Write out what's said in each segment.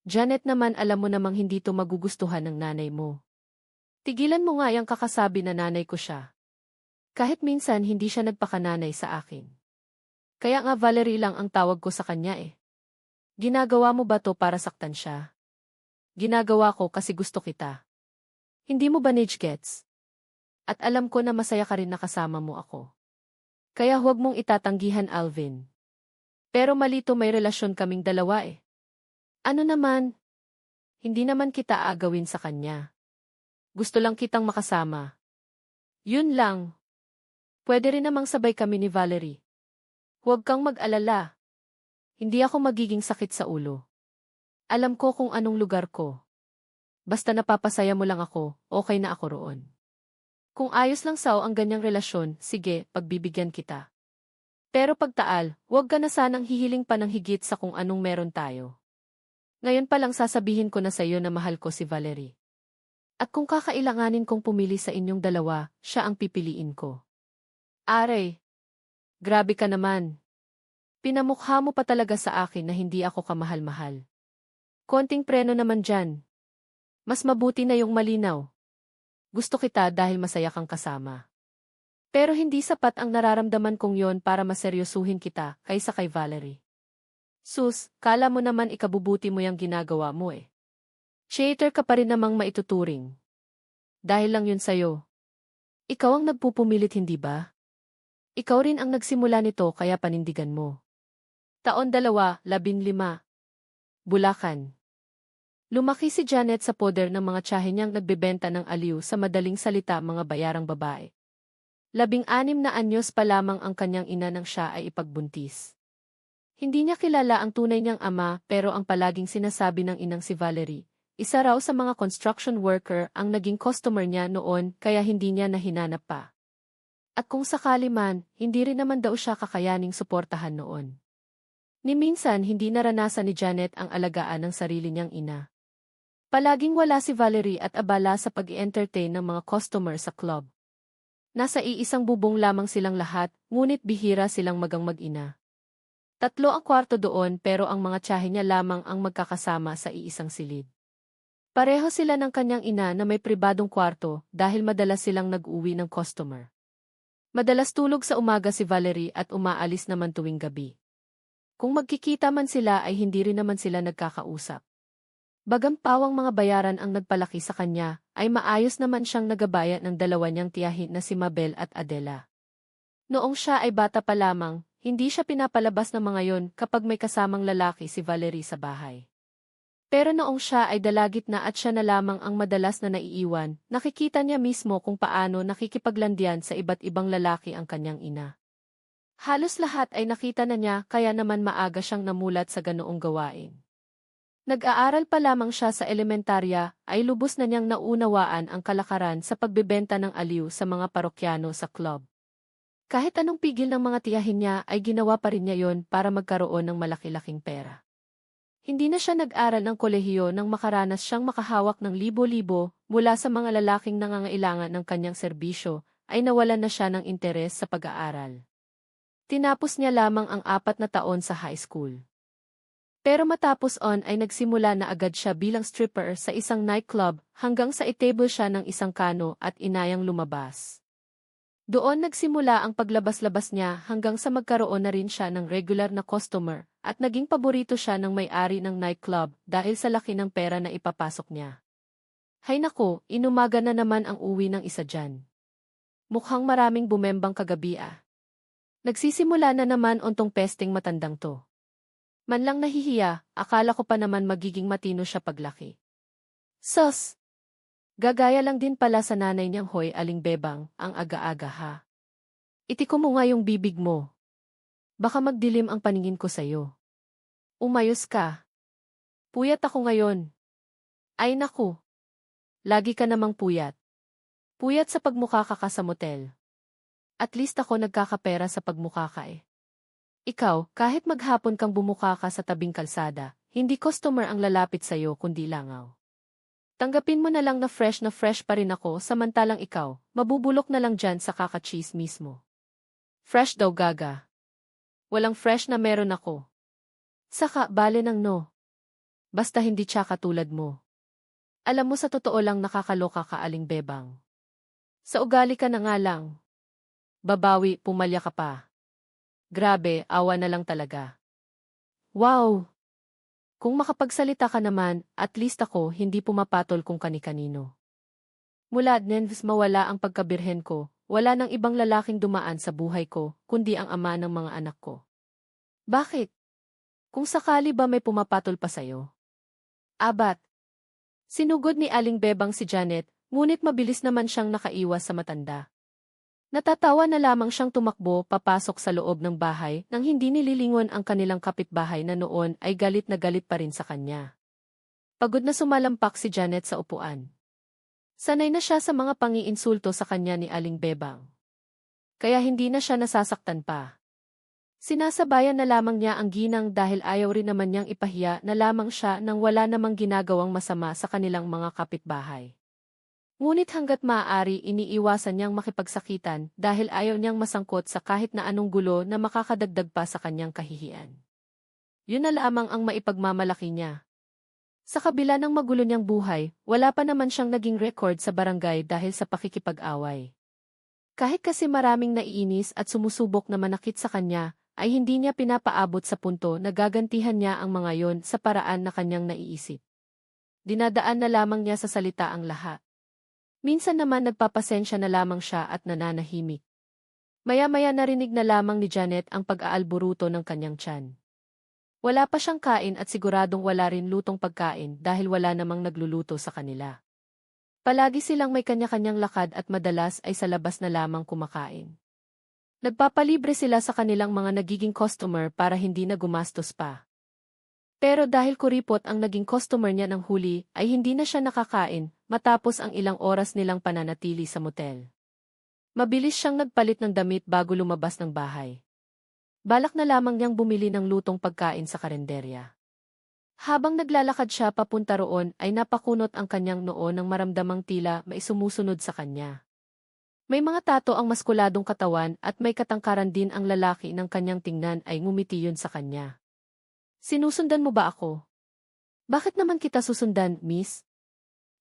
Janet naman alam mo namang hindi to magugustuhan ng nanay mo. Tigilan mo nga yung kakasabi na nanay ko siya. Kahit minsan hindi siya nagpakananay sa akin. Kaya nga Valerie lang ang tawag ko sa kanya eh. Ginagawa mo ba to para saktan siya? Ginagawa ko kasi gusto kita. Hindi mo ba gets? At alam ko na masaya ka rin na kasama mo ako. Kaya huwag mong itatanggihan Alvin. Pero malito may relasyon kaming dalawa eh. Ano naman? Hindi naman kita aagawin sa kanya. Gusto lang kitang makasama. Yun lang. Pwede rin namang sabay kami ni Valerie. Huwag kang mag-alala. Hindi ako magiging sakit sa ulo. Alam ko kung anong lugar ko. Basta napapasaya mo lang ako, okay na ako roon. Kung ayos lang ang ganyang relasyon, sige, pagbibigyan kita. Pero pagtaal, huwag ka na sanang hihiling pa ng higit sa kung anong meron tayo. Ngayon pa lang sasabihin ko na sa iyo na mahal ko si Valerie. At kung kakailanganin kong pumili sa inyong dalawa, siya ang pipiliin ko. Aray! Grabe ka naman. Pinamukha mo pa talaga sa akin na hindi ako kamahal-mahal. Konting preno naman dyan. Mas mabuti na yung malinaw. Gusto kita dahil masaya kang kasama. Pero hindi sapat ang nararamdaman kong yon para maseryosuhin kita kaysa kay Valerie. Sus, kala mo naman ikabubuti mo yung ginagawa mo eh. Cheater ka pa rin namang maituturing. Dahil lang yun sa'yo. Ikaw ang nagpupumilit hindi ba? Ikaw rin ang nagsimula nito kaya panindigan mo. Taon 2, 15. Bulacan. Lumaki si Janet sa poder ng mga tiyahin niyang nagbebenta ng aliw sa madaling salita mga bayarang babae. 16 na anyos pa lamang ang kanyang ina nang siya ay ipagbuntis. Hindi niya kilala ang tunay niyang ama pero ang palaging sinasabi ng inang si Valerie, isa raw sa mga construction worker ang naging customer niya noon kaya hindi niya nahinanap pa. At kung sakali man, hindi rin naman daw siya kakayaning suportahan noon. Ni minsan hindi naranasan ni Janet ang alagaan ng sarili niyang ina. Palaging wala si Valerie at abala sa pag-i-entertain ng mga customer sa club. Nasa iisang bubong lamang silang lahat, ngunit bihira silang magang mag-ina. 3 ang kwarto doon pero ang mga tiyahin niya lamang ang magkakasama sa iisang silid. Pareho sila ng kanyang ina na may pribadong kwarto dahil madalas silang nag-uwi ng customer. Madalas tulog sa umaga si Valerie at umaalis naman tuwing gabi. Kung magkikita man sila ay hindi rin naman sila nagkakausap. Bagampawang mga bayaran ang nagpalaki sa kanya, ay maayos naman siyang nagabayad ng dalawa niyang tiyahin na si Mabel at Adela. Noong siya ay bata pa lamang, hindi siya pinapalabas ng mga yon kapag may kasamang lalaki si Valerie sa bahay. Pero noong siya ay dalagit na at siya na lamang ang madalas na naiiwan, nakikita niya mismo kung paano nakikipaglandian sa iba't ibang lalaki ang kanyang ina. Halos lahat ay nakita na niya kaya naman maaga siyang namulat sa ganoong gawain. Nag-aaral pa lamang siya sa elementarya ay lubos na niyang naunawaan ang kalakaran sa pagbebenta ng aliw sa mga parokyano sa club. Kahit anong pigil ng mga tiyahin niya ay ginawa pa rin niya yon para magkaroon ng malaki-laking pera. Hindi na siya nag-aral ng kolehiyo nang makaranas siyang makahawak ng libo-libo mula sa mga lalaking nangangailangan ng kanyang serbisyo ay nawalan na siya ng interes sa pag-aaral. Tinapos niya lamang ang 4 na taon sa high school. Pero matapos ay nagsimula na agad siya bilang stripper sa isang nightclub hanggang sa itable siya ng isang kano at inayang lumabas. Doon nagsimula ang paglabas-labas niya hanggang sa magkaroon na rin siya ng regular na customer at naging paborito siya ng may-ari ng nightclub dahil sa laki ng pera na ipapasok niya. Hay nako, inumaga na naman ang uwi ng isa dyan. Mukhang maraming bumembang kagabi ah. Nagsisimula na naman ontong pesting matandang to. Manlang nahihiya, akala ko pa naman magiging matino siya paglaki. Sus! Gagaya lang din pala sa nanay niyang Hoy Aling Bebang, ang aga-aga ha. Itiko mo nga yung bibig mo. Baka magdilim ang paningin ko sa'yo. Umayos ka. Puyat ako ngayon. Ay naku. Lagi ka namang puyat. Puyat sa pagmukha ka sa motel. At least ako nagkakapera sa pagmukha ka eh. Ikaw, kahit maghapon kang bumukha ka sa tabing kalsada, hindi customer ang lalapit sa'yo kundi langaw. Tanggapin mo na lang na fresh pa rin ako samantalang ikaw, mabubulok na lang dyan sa kaka-cheese mismo. Fresh daw gaga. Walang fresh na meron ako. Saka, bale ng no. Basta hindi siya katulad mo. Alam mo sa totoo lang nakakaloka ka Aling Bebang. Sa ugali ka na nga lang. Babawi, pumalya ka pa. Grabe, awa na lang talaga. Wow! Kung makapagsalita ka naman, at least ako hindi pumapatol kung kani-kanino. Mula nens mawala ang pagkabirhen ko, wala nang ibang lalaking dumaan sa buhay ko, kundi ang ama ng mga anak ko. Bakit? Kung sakali ba may pumapatol pa sa'yo? Abat. Sinugod ni Aling Bebang si Janet, ngunit mabilis naman siyang nakaiwas sa matanda. Natatawa na lamang siyang tumakbo papasok sa loob ng bahay nang hindi nililingon ang kanilang kapitbahay na noon ay galit na galit pa rin sa kanya. Pagod na sumalampak si Janet sa upuan. Sanay na siya sa mga pangiinsulto sa kanya ni Aling Bebang. Kaya hindi na siya nasasaktan pa. Sinasabayan na lamang niya ang ginang dahil ayaw rin naman niyang ipahiya na lamang siya nang wala namang ginagawang masama sa kanilang mga kapitbahay. Ngunit hanggat maaari iniiwasan niyang makipagsakitan dahil ayaw niyang masangkot sa kahit na anong gulo na makakadagdag pa sa kanyang kahihiyan. Yun na lamang ang maipagmamalaki niya. Sa kabila ng magulo niyang buhay, wala pa naman siyang naging record sa barangay dahil sa pakikipag-away. Kahit kasi maraming naiinis at sumusubok na manakit sa kanya, ay hindi niya pinapaabot sa punto na gagantihan niya ang mga yon sa paraan na kanyang naiisip. Dinadaan na lamang niya sa salita ang lahat. Minsan naman nagpapasensya na lamang siya at nananahimik. Maya-maya narinig na lamang ni Janet ang pag-aalburuto ng kanyang tiyan. Wala pa siyang kain at siguradong wala rin lutong pagkain dahil wala namang nagluluto sa kanila. Palagi silang may kanya-kanyang lakad at madalas ay sa labas na lamang kumakain. Nagpapalibre sila sa kanilang mga nagiging customer para hindi na gumastos pa. Pero dahil kuripot ang naging customer niya ng huli, ay hindi na siya nakakain, matapos ang ilang oras nilang pananatili sa motel. Mabilis siyang nagpalit ng damit bago lumabas ng bahay. Balak na lamang niyang bumili ng lutong pagkain sa karenderya. Habang naglalakad siya papunta roon ay napakunot ang kanyang noo nang maramdamang tila may sumusunod sa kanya. May mga tato ang maskuladong katawan at may katangkaran din ang lalaki ng kanyang tingnan ay ngumiti yun sa kanya. Sinusundan mo ba ako? Bakit naman kita susundan, miss?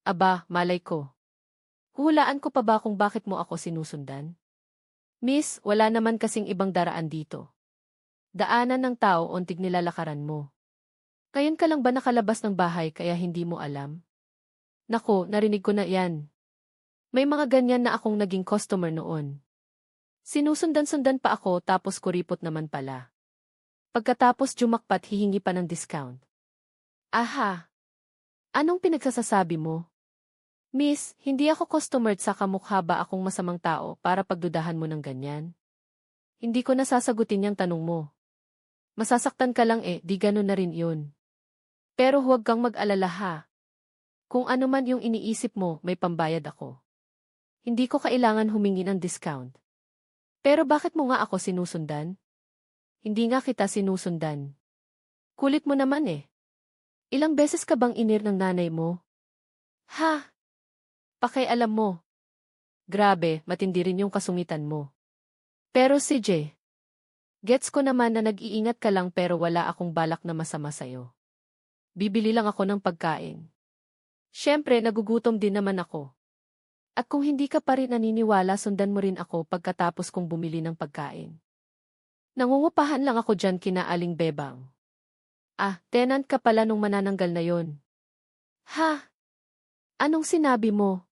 Aba, malay ko. Huhulaan ko pa ba kung bakit mo ako sinusundan? Miss, wala naman kasing ibang daraan dito. Daanan ng tao ontig nilalakaran mo. Ngayon ka lang ba nakalabas ng bahay kaya hindi mo alam? Nako, narinig ko na yan. May mga ganyan na akong naging customer noon. Sinusundan-sundan pa ako tapos kuripot naman pala. Pagkatapos jumakpat hihingi pa ng discount. Aha! Anong pinagsasasabi mo? Miss, hindi ako customer sa kamukha ba akong masamang tao para pagdudahan mo ng ganyan? Hindi ko nasasagutin yung tanong mo. Masasaktan ka lang di ganun na rin yun. Pero huwag kang mag-alala ha. Kung ano man yung iniisip mo, may pambayad ako. Hindi ko kailangan humingi ng discount. Pero bakit mo nga ako sinusundan? Hindi nga kita sinusundan. Kulit mo naman Ilang beses ka bang inir ng nanay mo? Ha? Pakialam mo. Grabe, matindi rin yung kasungitan mo. Pero si J. Gets ko naman na nag-iingat ka lang pero wala akong balak na masama sa'yo. Bibili lang ako ng pagkain. Siyempre, nagugutom din naman ako. At kung hindi ka pa rin naniniwala, sundan mo rin ako pagkatapos kong bumili ng pagkain. Nangungupahan lang ako dyan kina Aling Bebang. Ah, tenant ka pala nung manananggal na yon. Ha? Anong sinabi mo?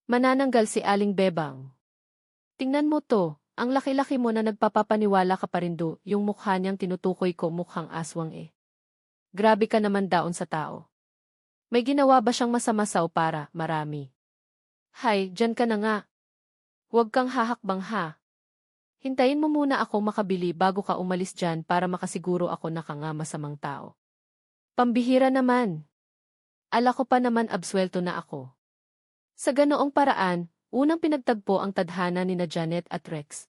Manananggal si Aling Bebang. Tingnan mo to, ang laki-laki mo na nagpapapaniwala ka pa rin do, yung mukha niyang tinutukoy ko mukhang aswang Grabe ka naman daon sa tao. May ginawa ba siyang masama sa para, marami? Hay, dyan ka na nga. Huwag kang hahakbang ha. Hintayin mo muna ako makabili bago ka umalis dyan para makasiguro ako na ka nga masamang tao. Pambihira naman. Ala ko pa naman absuelto na ako. Sa ganoong paraan, unang pinagtagpo ang tadhana ni na Janet at Rex.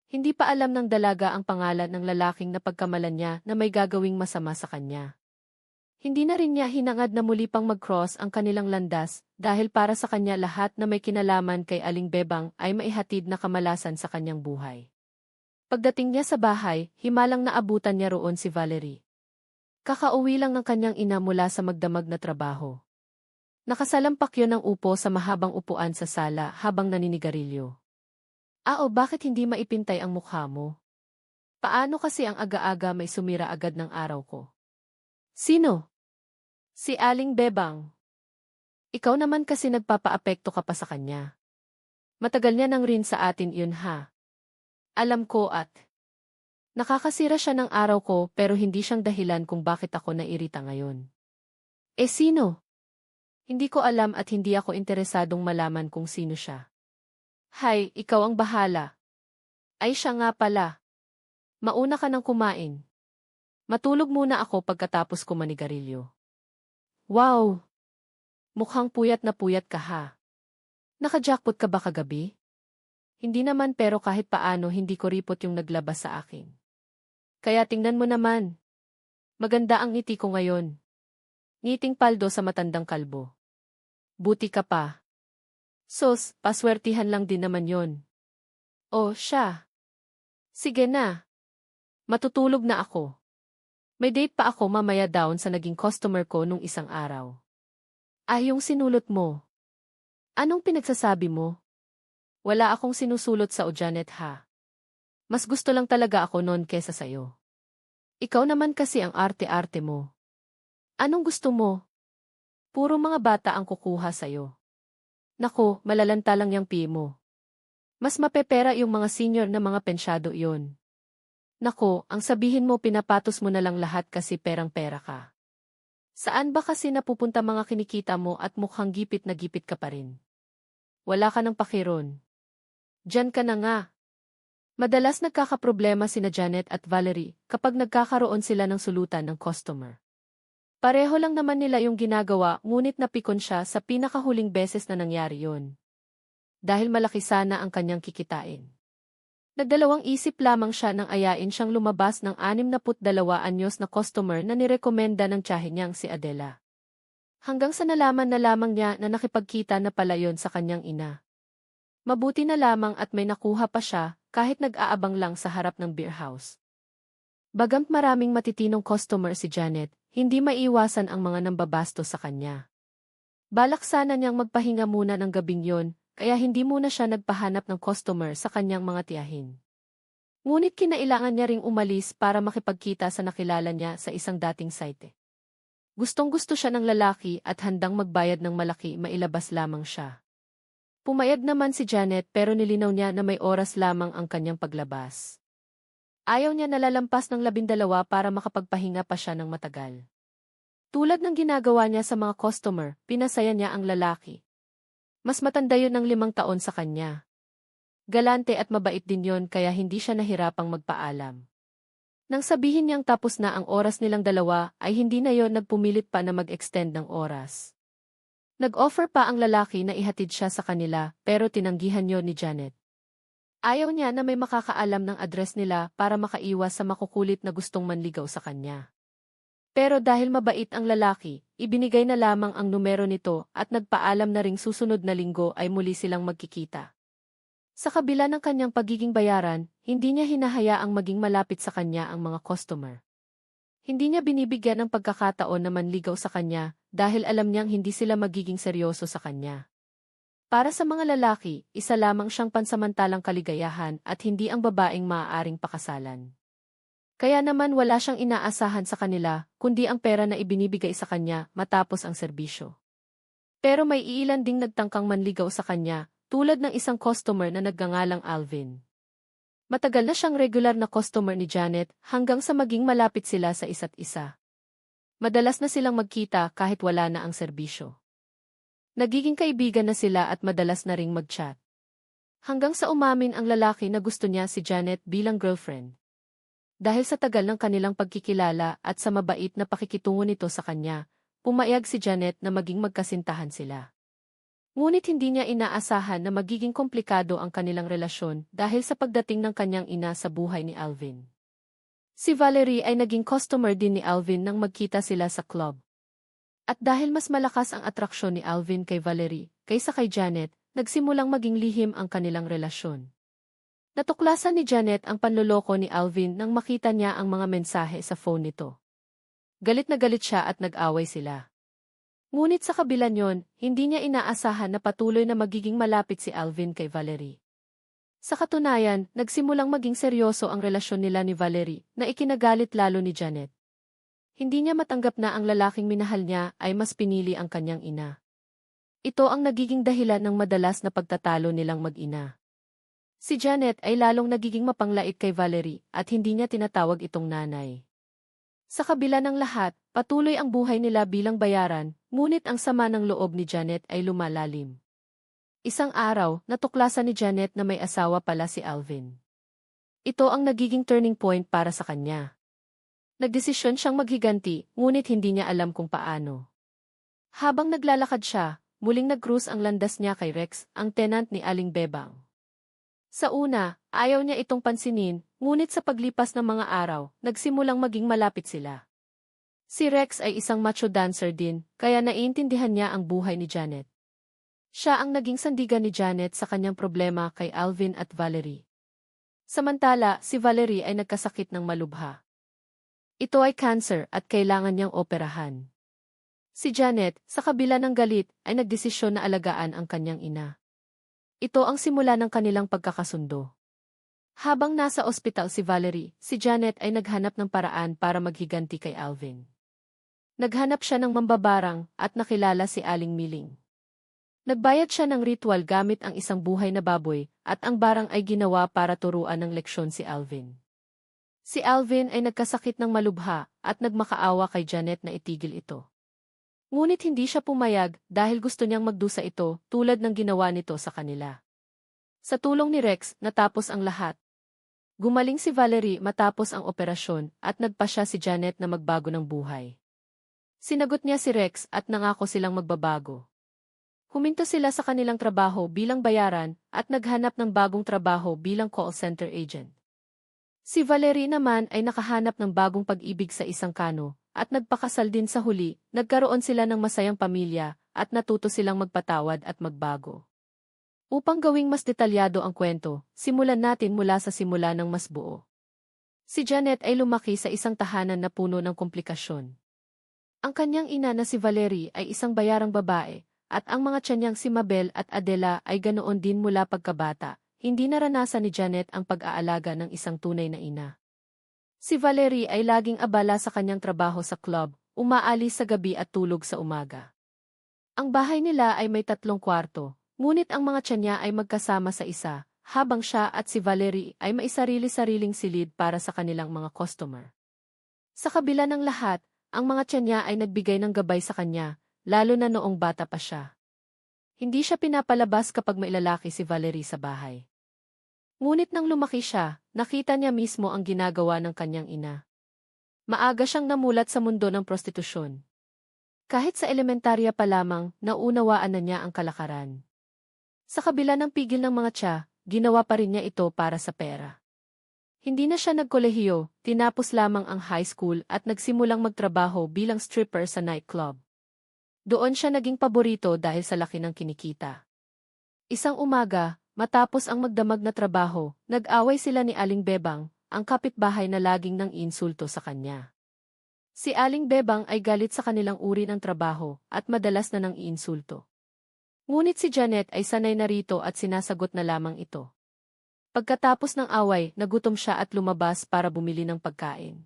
Hindi pa alam ng dalaga ang pangalan ng lalaking napagkamalan niya na may gagawing masama sa kanya. Hindi na rin niya hinangad na muli pang mag-cross ang kanilang landas dahil para sa kanya lahat na may kinalaman kay Aling Bebang ay maihatid na kamalasan sa kanyang buhay. Pagdating niya sa bahay, himalang naabutan niya roon si Valerie. Kakauwi lang ng kanyang ina mula sa magdamag na trabaho. Nakasalampak yon ng upo sa mahabang upuan sa sala habang naninigarilyo. Bakit hindi maipintay ang mukha mo? Paano kasi ang aga-aga may sumira agad ng araw ko? Sino? Si Aling Bebang. Ikaw naman kasi nagpapaapekto ka pa sa kanya. Matagal niya nang rin sa atin yun ha. Alam ko at nakakasira siya ng araw ko pero hindi siyang dahilan kung bakit ako nairita ngayon. Sino? Hindi ko alam at hindi ako interesadong malaman kung sino siya. Hay, ikaw ang bahala. Ay siya nga pala. Mauna ka nang kumain. Matulog muna ako pagkatapos ko manigarilyo. Wow! Mukhang puyat na puyat ka ha. Naka-jackpot ka ba kagabi? Hindi naman pero kahit paano hindi ko ripot yung naglabas sa akin. Kaya tingnan mo naman. Maganda ang ngiti ko ngayon. Ngiting paldo sa matandang kalbo. Buti ka pa. Sos, paswertihan lang din naman yon. Siya. Sige na. Matutulog na ako. May date pa ako mamaya down sa naging customer ko nung isang araw. Yung sinulot mo. Anong pinagsasabi mo? Wala akong sinusulot sa Janet ha. Mas gusto lang talaga ako noon kesa sayo. Ikaw naman kasi ang arte-arte mo. Anong gusto mo? Puro mga bata ang kukuha sayo. Nako, malalanta lang yung pii mo. Mas mapepera yung mga senior na mga pensyado yon. Nako, ang sabihin mo pinapatos mo na lang lahat kasi perang-pera ka. Saan ba kasi napupunta mga kinikita mo at mukhang gipit na gipit ka pa rin? Wala ka ng pakiron. Diyan ka na nga. Madalas nagkakaproblema sina Janet at Valerie kapag nagkakaroon sila ng sulutan ng customer. Pareho lang naman nila yung ginagawa ngunit napikon siya sa pinakahuling beses na nangyari yon. Dahil malaki sana ang kanyang kikitain. Nagdalawang isip lamang siya nang ayain siyang lumabas ng 62 anyos na customer na nirekomenda ng tiyahin niyang si Adela. Hanggang sa nalaman na lamang niya na nakipagkita na pala yon sa kanyang ina. Mabuti na lamang at may nakuha pa siya kahit nag-aabang lang sa harap ng beer house. Bagamat maraming matitinong customer si Janet, hindi maiwasan ang mga nambabasto sa kanya. Balak sana niyang magpahinga muna ng gabing yon, kaya hindi muna siya nagpahanap ng customer sa kanyang mga tiyahin. Ngunit kinailangan niya ring umalis para makipagkita sa nakilala niya sa isang dating site. Gustong-gusto siya ng lalaki at handang magbayad ng malaki mailabas lamang siya. Pumayag naman si Janet pero nilinaw niya na may oras lamang ang kanyang paglabas. Ayaw niya nalalampas ng 12 para makapagpahinga pa siya ng matagal. Tulad ng ginagawa niya sa mga customer, pinasaya niya ang lalaki. Mas matanda yun ng 5 taon sa kanya. Galante at mabait din yon kaya hindi siya nahirapang magpaalam. Nang sabihin niyang tapos na ang oras nilang dalawa ay hindi na yon nagpumilit pa na mag-extend ng oras. Nag-offer pa ang lalaki na ihatid siya sa kanila pero tinanggihan yon ni Janet. Ayaw niya na may makakaalam ng address nila para makaiwas sa makukulit na gustong manligaw sa kanya. Pero dahil mabait ang lalaki, ibinigay na lamang ang numero nito at nagpaalam na ring susunod na linggo ay muli silang magkikita. Sa kabila ng kanyang pagiging bayaran, hindi niya hinahayaang maging malapit sa kanya ang mga customer. Hindi niya binibigyan ng pagkakataon na manligaw sa kanya dahil alam niyang hindi sila magiging seryoso sa kanya. Para sa mga lalaki, isa lamang siyang pansamantalang kaligayahan at hindi ang babaeng maaaring pakasalan. Kaya naman wala siyang inaasahan sa kanila, kundi ang pera na ibinibigay sa kanya matapos ang serbisyo. Pero may iilan ding nagtangkang manligaw sa kanya, tulad ng isang customer na nagngangalang Alvin. Matagal na siyang regular na customer ni Janet hanggang sa maging malapit sila sa isa't isa. Madalas na silang magkita kahit wala na ang serbisyo. Nagiging kaibigan na sila at madalas na ring mag-chat. Hanggang sa umamin ang lalaki na gusto niya si Janet bilang girlfriend. Dahil sa tagal ng kanilang pagkikilala at sa mabait na pakikitungo nito sa kanya, pumayag si Janet na maging magkasintahan sila. Ngunit hindi niya inaasahan na magiging komplikado ang kanilang relasyon dahil sa pagdating ng kanyang ina sa buhay ni Alvin. Si Valerie ay naging customer din ni Alvin nang magkita sila sa club. At dahil mas malakas ang atraksyon ni Alvin kay Valerie kaysa kay Janet, nagsimulang maging lihim ang kanilang relasyon. Natuklasan ni Janet ang panloloko ni Alvin nang makita niya ang mga mensahe sa phone nito. Galit na galit siya at nag-away sila. Ngunit sa kabila niyon, hindi niya inaasahan na patuloy na magiging malapit si Alvin kay Valerie. Sa katunayan, nagsimulang maging seryoso ang relasyon nila ni Valerie na ikinagalit lalo ni Janet. Hindi niya matanggap na ang lalaking minahal niya ay mas pinili ang kanyang ina. Ito ang nagiging dahilan ng madalas na pagtatalo nilang mag-ina. Si Janet ay lalong nagiging mapanglait kay Valerie at hindi niya tinatawag itong nanay. Sa kabila ng lahat, patuloy ang buhay nila bilang bayaran, ngunit ang sama ng loob ni Janet ay lumalalim. Isang araw, natuklasan ni Janet na may asawa pala si Alvin. Ito ang nagiging turning point para sa kanya. Nagdesisyon siyang maghiganti, ngunit hindi niya alam kung paano. Habang naglalakad siya, muling nag-cruise ang landas niya kay Rex, ang tenant ni Aling Bebang. Sa una, ayaw niya itong pansinin, ngunit sa paglipas ng mga araw, nagsimulang maging malapit sila. Si Rex ay isang macho dancer din, kaya naiintindihan niya ang buhay ni Janet. Siya ang naging sandigan ni Janet sa kanyang problema kay Alvin at Valerie. Samantala, si Valerie ay nagkasakit ng malubha. Ito ay cancer at kailangan niyang operahan. Si Janet, sa kabila ng galit, ay nagdesisyon na alagaan ang kanyang ina. Ito ang simula ng kanilang pagkakasundo. Habang nasa ospital si Valerie, si Janet ay naghanap ng paraan para maghiganti kay Alvin. Naghanap siya ng mambabarang at nakilala si Aling Miling. Nagbayad siya ng ritual gamit ang isang buhay na baboy at ang barang ay ginawa para turuan ng leksyon si Alvin. Si Alvin ay nagkasakit ng malubha at nagmakaawa kay Janet na itigil ito. Ngunit hindi siya pumayag dahil gusto niyang magdusa ito tulad ng ginawa nito sa kanila. Sa tulong ni Rex, natapos ang lahat. Gumaling si Valerie matapos ang operasyon at nagpasya si Janet na magbago ng buhay. Sinagot niya si Rex at nangako silang magbabago. Huminto sila sa kanilang trabaho bilang bayaran at naghanap ng bagong trabaho bilang call center agent. Si Valerie naman ay nakahanap ng bagong pag-ibig sa isang kano. At nagpakasal din sa huli, nagkaroon sila ng masayang pamilya, at natuto silang magpatawad at magbago. Upang gawing mas detalyado ang kwento, simulan natin mula sa simula ng mas buo. Si Janet ay lumaki sa isang tahanan na puno ng komplikasyon. Ang kanyang ina na si Valerie ay isang bayarang babae, at ang mga tiyanyang si Mabel at Adela ay ganoon din mula pagkabata. Hindi naranasan ni Janet ang pag-aalaga ng isang tunay na ina. Si Valerie ay laging abala sa kanyang trabaho sa club, umaalis sa gabi at tulog sa umaga. Ang bahay nila ay may 3 kwarto, ngunit ang mga tiyan niya ay magkasama sa isa, habang siya at si Valerie ay may sarili-sariling silid para sa kanilang mga customer. Sa kabila ng lahat, ang mga tiyan niya ay nagbigay ng gabay sa kanya, lalo na noong bata pa siya. Hindi siya pinapalabas kapag may lalaki si Valerie sa bahay. Ngunit nang lumaki siya, nakita niya mismo ang ginagawa ng kanyang ina. Maaga siyang namulat sa mundo ng prostitusyon. Kahit sa elementarya pa lamang, naunawaan na niya ang kalakaran. Sa kabila ng pigil ng mga tiya, ginawa pa rin niya ito para sa pera. Hindi na siya nagkolehiyo, tinapos lamang ang high school at nagsimulang magtrabaho bilang stripper sa nightclub. Doon siya naging paborito dahil sa laki ng kinikita. Isang umaga, matapos ang magdamag na trabaho, nag-away sila ni Aling Bebang, ang kapitbahay na laging nang insulto sa kanya. Si Aling Bebang ay galit sa kanilang uri ng trabaho at madalas na nang iinsulto. Ngunit si Janet ay sanay na rito at sinasagot na lamang ito. Pagkatapos ng away, nagutom siya at lumabas para bumili ng pagkain.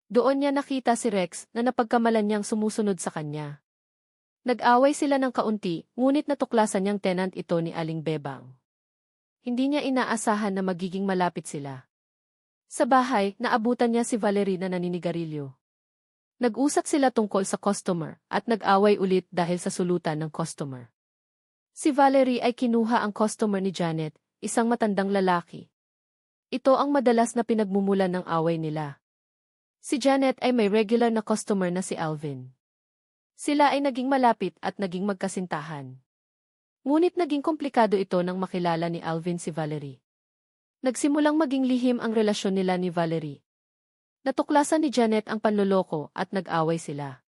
Doon niya nakita si Rex na napagkamalan niyang sumusunod sa kanya. Nag-away sila ng kaunti, ngunit natuklasan niyang tenant ito ni Aling Bebang. Hindi niya inaasahan na magiging malapit sila. Sa bahay, naabutan niya si Valerie na naninigarilyo. Nag-usap sila tungkol sa customer at nag-away ulit dahil sa sulutan ng customer. Si Valerie ay kinuha ang customer ni Janet, isang matandang lalaki. Ito ang madalas na pinagmumulan ng away nila. Si Janet ay may regular na customer na si Alvin. Sila ay naging malapit at naging magkasintahan. Ngunit naging komplikado ito nang makilala ni Alvin si Valerie. Nagsimulang maging lihim ang relasyon nila ni Valerie. Natuklasan ni Janet ang panloloko at nag-away sila.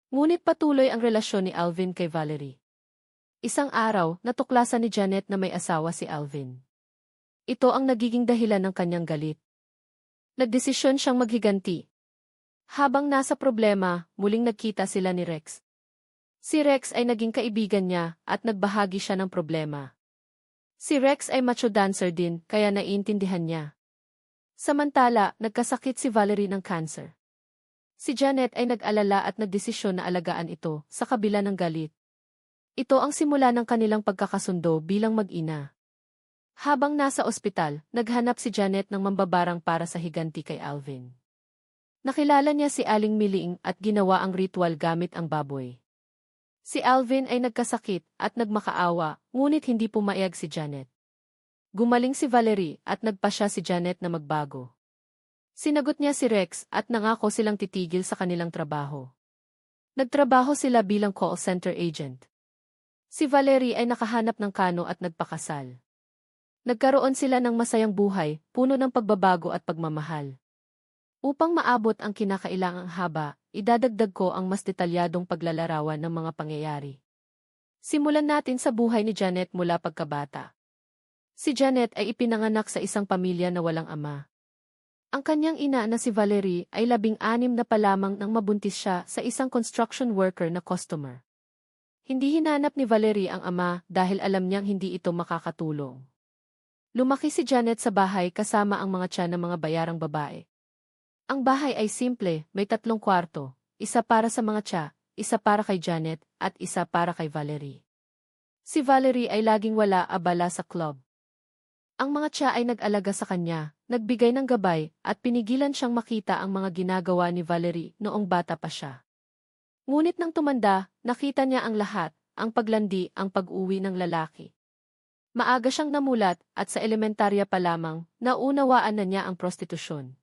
Ngunit patuloy ang relasyon ni Alvin kay Valerie. Isang araw, natuklasan ni Janet na may asawa si Alvin. Ito ang nagiging dahilan ng kanyang galit. Nagdesisyon siyang maghiganti. Habang nasa problema, muling nagkita sila ni Rex. Si Rex ay naging kaibigan niya at nagbahagi siya ng problema. Si Rex ay macho dancer din kaya naiintindihan niya. Samantala, nagkasakit si Valerie ng cancer. Si Janet ay nag-alala at nagdesisyon na alagaan ito sa kabila ng galit. Ito ang simula ng kanilang pagkakasundo bilang mag-ina. Habang nasa ospital, naghanap si Janet ng mambabarang para sa higanti kay Alvin. Nakilala niya si Aling Miliing at ginawa ang ritual gamit ang baboy. Si Alvin ay nagkasakit at nagmakaawa, ngunit hindi pumayag si Janet. Gumaling si Valerie at nagpasya si Janet na magbago. Sinagot niya si Rex at nangako silang titigil sa kanilang trabaho. Nagtrabaho sila bilang call center agent. Si Valerie ay nakahanap ng kano at nagpakasal. Nagkaroon sila ng masayang buhay, puno ng pagbabago at pagmamahal. Upang maabot ang kinakailangang haba, idadagdag ko ang mas detalyadong paglalarawan ng mga pangyayari. Simulan natin sa buhay ni Janet mula pagkabata. Si Janet ay ipinanganak sa isang pamilya na walang ama. Ang kanyang ina na si Valerie ay 16 na pa lamang nang mabuntis siya sa isang construction worker na customer. Hindi hinanap ni Valerie ang ama dahil alam niyang hindi ito makakatulong. Lumaki si Janet sa bahay kasama ang mga tiyan ng mga bayarang babae. Ang bahay ay simple, may 3 kwarto, isa para sa mga tiya, isa para kay Janet, at isa para kay Valerie. Si Valerie ay laging wala abala sa club. Ang mga tiya ay nag-alaga sa kanya, nagbigay ng gabay, at pinigilan siyang makita ang mga ginagawa ni Valerie noong bata pa siya. Ngunit nang tumanda, nakita niya ang lahat, ang paglandi, ang pag-uwi ng lalaki. Maaga siyang namulat at sa elementarya pa lamang, naunawaan na niya ang prostitusyon.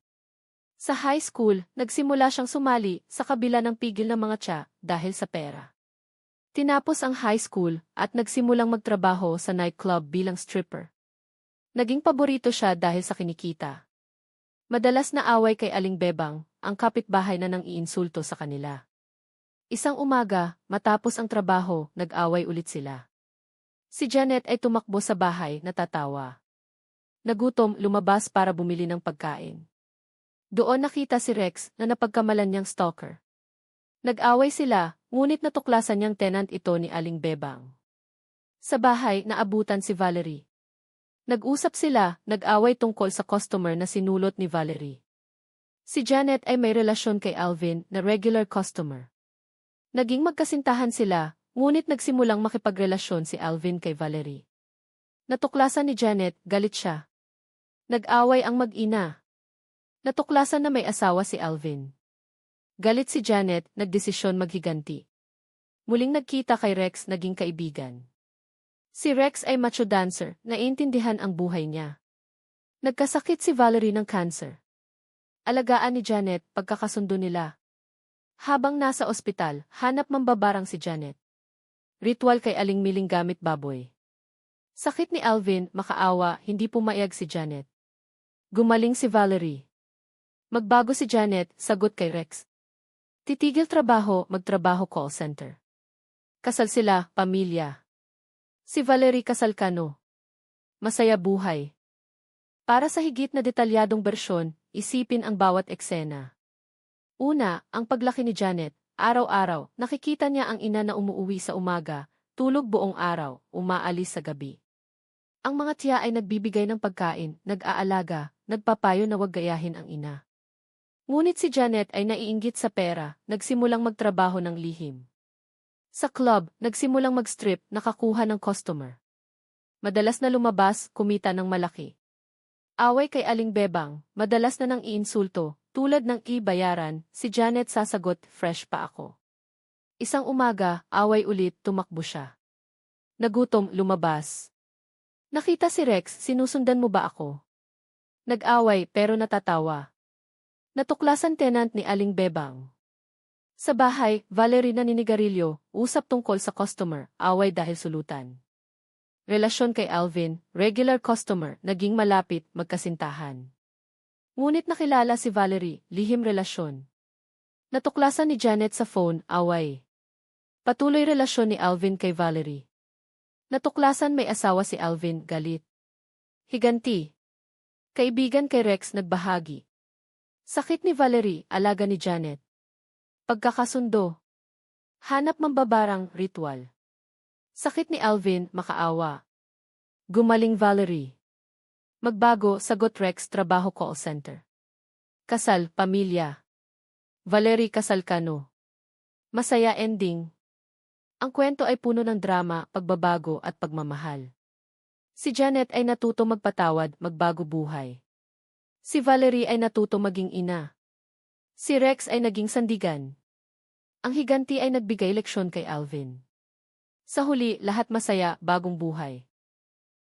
Sa high school, nagsimula siyang sumali sa kabila ng pigil ng mga tiya dahil sa pera. Tinapos ang high school at nagsimulang magtrabaho sa nightclub bilang stripper. Naging paborito siya dahil sa kinikita. Madalas na away kay Aling Bebang, ang kapitbahay na nang iinsulto sa kanila. Isang umaga, matapos ang trabaho, nag-away ulit sila. Si Janet ay tumakbo sa bahay, natatawa. Nagutom, lumabas para bumili ng pagkain. Doon nakita si Rex na napagkamalan niyang stalker. Nag-away sila, ngunit natuklasan niyang tenant ito ni Aling Bebang. Sa bahay, naabutan si Valerie. Nag-usap sila, nag-away tungkol sa customer na sinulot ni Valerie. Si Janet ay may relasyon kay Alvin na regular customer. Naging magkasintahan sila, ngunit nagsimulang makipagrelasyon si Alvin kay Valerie. Natuklasan ni Janet, galit siya. Nag-away ang mag-ina. Natuklasan na may asawa si Alvin. Galit si Janet, nagdesisyon maghiganti. Muling nagkita kay Rex, naging kaibigan. Si Rex ay macho dancer, naiintindihan ang buhay niya. Nagkasakit si Valerie ng cancer. Alagaan ni Janet, pagkakasundo nila. Habang nasa ospital, hanap mambabarang si Janet. Ritual kay Aling Miling gamit baboy. Sakit ni Alvin, makaawa, hindi pumayag si Janet. Gumaling si Valerie. Magbago si Janet, sagot kay Rex. Titigil trabaho, magtrabaho call center. Kasal sila, pamilya. Si Valerie kasal kano. Masaya buhay. Para sa higit na detalyadong bersyon, isipin ang bawat eksena. Una, ang paglaki ni Janet. Araw-araw, nakikita niya ang ina na umuuwi sa umaga, tulog buong araw, umaalis sa gabi. Ang mga tiya ay nagbibigay ng pagkain, nag-aalaga, nagpapayo na wag gayahin ang ina. Ngunit si Janet ay naiinggit sa pera, nagsimulang magtrabaho ng lihim. Sa club, nagsimulang mag-strip, nakakuha ng customer. Madalas na lumabas, kumita ng malaki. Away kay Aling Bebang, madalas na nang iinsulto, tulad ng bayaran, si Janet sasagot, fresh pa ako. Isang umaga, away ulit, tumakbo siya. Nagutom, lumabas. Nakita si Rex, sinusundan mo ba ako? Nag-away pero natatawa. Natuklasan tenant ni Aling Bebang. Sa bahay, Valerie naninigarilyo, usap tungkol sa customer, away dahil sulutan. Relasyon kay Alvin, regular customer, naging malapit, magkasintahan. Ngunit nakilala si Valerie, lihim relasyon. Natuklasan ni Janet sa phone, away. Patuloy relasyon ni Alvin kay Valerie. Natuklasan may asawa si Alvin, galit. Higanti. Kaibigan kay Rex, nagbahagi. Sakit ni Valerie, alaga ni Janet. Pagkakasundo. Hanap mambabarang, ritual. Sakit ni Alvin, makaawa. Gumaling Valerie. Magbago, sagot Rex, trabaho call center. Kasal, pamilya. Valerie kasal ka no. Masaya ending. Ang kwento ay puno ng drama, pagbabago at pagmamahal. Si Janet ay natuto magpatawad, magbago buhay. Si Valerie ay natuto maging ina. Si Rex ay naging sandigan. Ang higanti ay nagbigay leksyon kay Alvin. Sa huli, lahat masaya, bagong buhay.